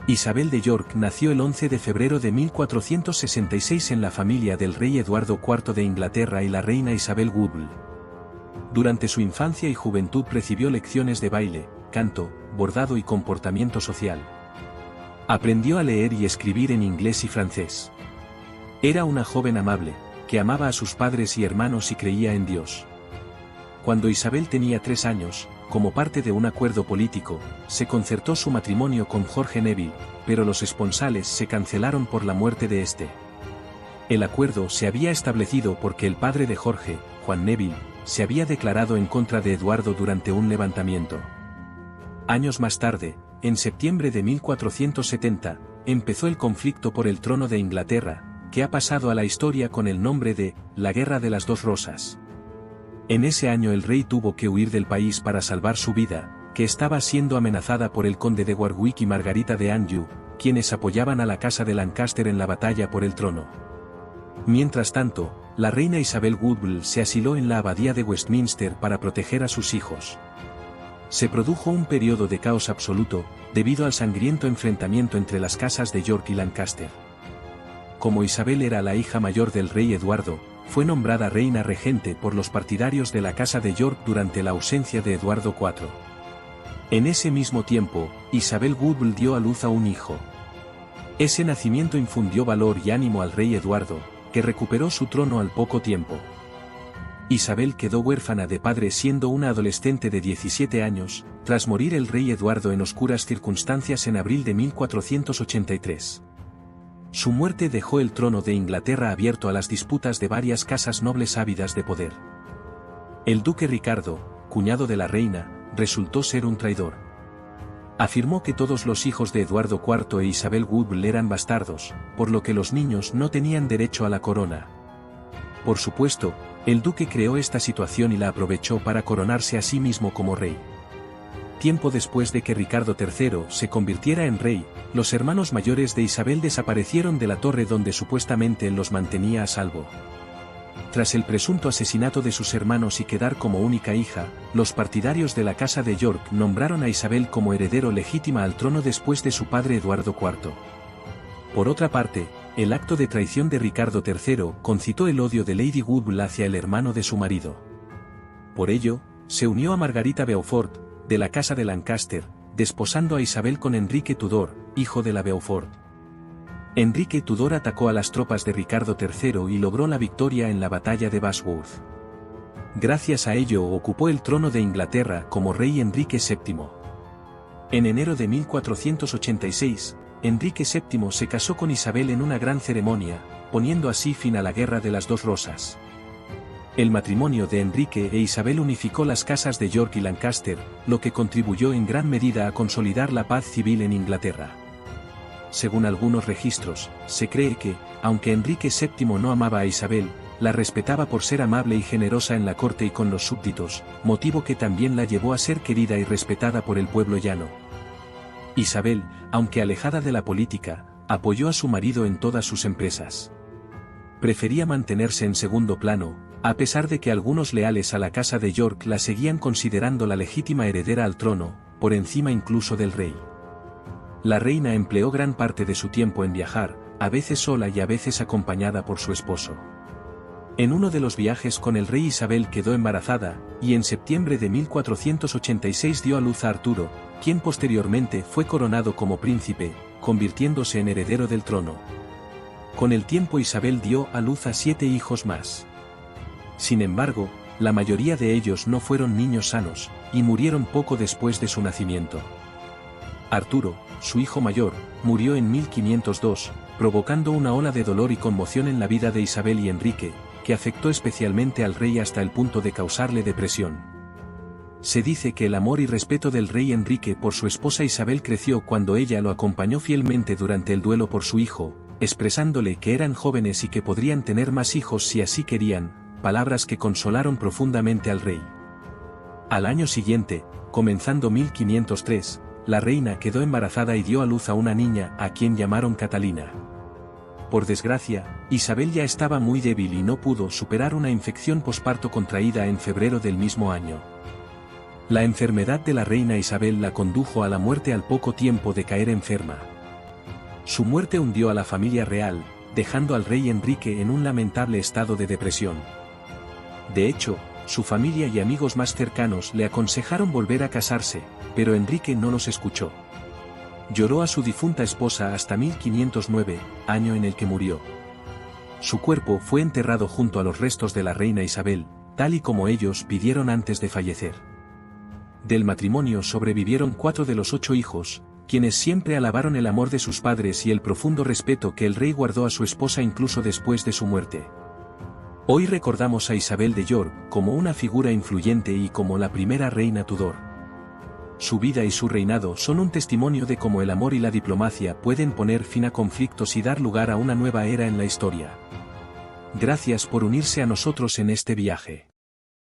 Isabel de York nació el 11 de febrero de 1466 en la familia del rey Eduardo IV de Inglaterra y la reina Isabel Woodville. Durante su infancia y juventud recibió lecciones de baile, canto, bordado y comportamiento social. Aprendió a leer y escribir en inglés y francés. Era una joven amable, que amaba a sus padres y hermanos y creía en Dios. Cuando Isabel tenía 3 años, como parte de un acuerdo político, se concertó su matrimonio con Jorge Neville, pero los esponsales se cancelaron por la muerte de este. El acuerdo se había establecido porque el padre de Jorge, Juan Neville, se había declarado en contra de Eduardo durante un levantamiento. Años más tarde, en septiembre de 1470, empezó el conflicto por el trono de Inglaterra, que ha pasado a la historia con el nombre de la Guerra de las Dos Rosas. En ese año el rey tuvo que huir del país para salvar su vida, que estaba siendo amenazada por el conde de Warwick y Margarita de Anjou, quienes apoyaban a la casa de Lancaster en la batalla por el trono. Mientras tanto, la reina Isabel Woodville se asiló en la abadía de Westminster para proteger a sus hijos. Se produjo un periodo de caos absoluto, debido al sangriento enfrentamiento entre las casas de York y Lancaster. Como Isabel era la hija mayor del rey Eduardo, fue nombrada reina regente por los partidarios de la casa de York durante la ausencia de Eduardo IV. En ese mismo tiempo, Isabel Woodville dio a luz a un hijo. Ese nacimiento infundió valor y ánimo al rey Eduardo, que recuperó su trono al poco tiempo. Isabel quedó huérfana de padre siendo una adolescente de 17 años, tras morir el rey Eduardo en oscuras circunstancias en abril de 1483. Su muerte dejó el trono de Inglaterra abierto a las disputas de varias casas nobles ávidas de poder. El duque Ricardo, cuñado de la reina, resultó ser un traidor. Afirmó que todos los hijos de Eduardo IV e Isabel Woodville eran bastardos, por lo que los niños no tenían derecho a la corona. Por supuesto, el duque creó esta situación y la aprovechó para coronarse a sí mismo como rey. Tiempo después de que Ricardo III se convirtiera en rey, los hermanos mayores de Isabel desaparecieron de la torre donde supuestamente él los mantenía a salvo. Tras el presunto asesinato de sus hermanos y quedar como única hija, los partidarios de la casa de York nombraron a Isabel como heredero legítima al trono después de su padre Eduardo IV. Por otra parte, el acto de traición de Ricardo III concitó el odio de Lady Woodville hacia el hermano de su marido. Por ello, se unió a Margarita Beaufort, de la casa de Lancaster, desposando a Isabel con Enrique Tudor, hijo de la Beaufort. Enrique Tudor atacó a las tropas de Ricardo III y logró la victoria en la batalla de Bosworth. Gracias a ello ocupó el trono de Inglaterra como rey Enrique VII. En enero de 1486, Enrique VII se casó con Isabel en una gran ceremonia, poniendo así fin a la Guerra de las Dos Rosas. El matrimonio de Enrique e Isabel unificó las casas de York y Lancaster, lo que contribuyó en gran medida a consolidar la paz civil en Inglaterra. Según algunos registros, se cree que, aunque Enrique VII no amaba a Isabel, la respetaba por ser amable y generosa en la corte y con los súbditos, motivo que también la llevó a ser querida y respetada por el pueblo llano. Isabel, aunque alejada de la política, apoyó a su marido en todas sus empresas. Prefería mantenerse en segundo plano, a pesar de que algunos leales a la casa de York la seguían considerando la legítima heredera al trono, por encima incluso del rey. La reina empleó gran parte de su tiempo en viajar, a veces sola y a veces acompañada por su esposo. En uno de los viajes con el rey Isabel quedó embarazada, y en septiembre de 1486 dio a luz a Arturo, quien posteriormente fue coronado como príncipe, convirtiéndose en heredero del trono. Con el tiempo Isabel dio a luz a 7 hijos más. Sin embargo, la mayoría de ellos no fueron niños sanos, y murieron poco después de su nacimiento. Arturo, su hijo mayor, murió en 1502, provocando una ola de dolor y conmoción en la vida de Isabel y Enrique, que afectó especialmente al rey hasta el punto de causarle depresión. Se dice que el amor y respeto del rey Enrique por su esposa Isabel creció cuando ella lo acompañó fielmente durante el duelo por su hijo, expresándole que eran jóvenes y que podrían tener más hijos si así querían, palabras que consolaron profundamente al rey. Al año siguiente, comenzando 1503, la reina quedó embarazada y dio a luz a una niña a quien llamaron Catalina. Por desgracia, Isabel ya estaba muy débil y no pudo superar una infección posparto contraída en febrero del mismo año. La enfermedad de la reina Isabel la condujo a la muerte al poco tiempo de caer enferma. Su muerte hundió a la familia real, dejando al rey Enrique en un lamentable estado de depresión. De hecho, su familia y amigos más cercanos le aconsejaron volver a casarse, pero Enrique no los escuchó. Lloró a su difunta esposa hasta 1509, año en el que murió. Su cuerpo fue enterrado junto a los restos de la reina Isabel, tal y como ellos pidieron antes de fallecer. Del matrimonio sobrevivieron 4 de los 8 hijos, quienes siempre alabaron el amor de sus padres y el profundo respeto que el rey guardó a su esposa incluso después de su muerte. Hoy recordamos a Isabel de York como una figura influyente y como la primera reina Tudor. Su vida y su reinado son un testimonio de cómo el amor y la diplomacia pueden poner fin a conflictos y dar lugar a una nueva era en la historia. Gracias por unirse a nosotros en este viaje.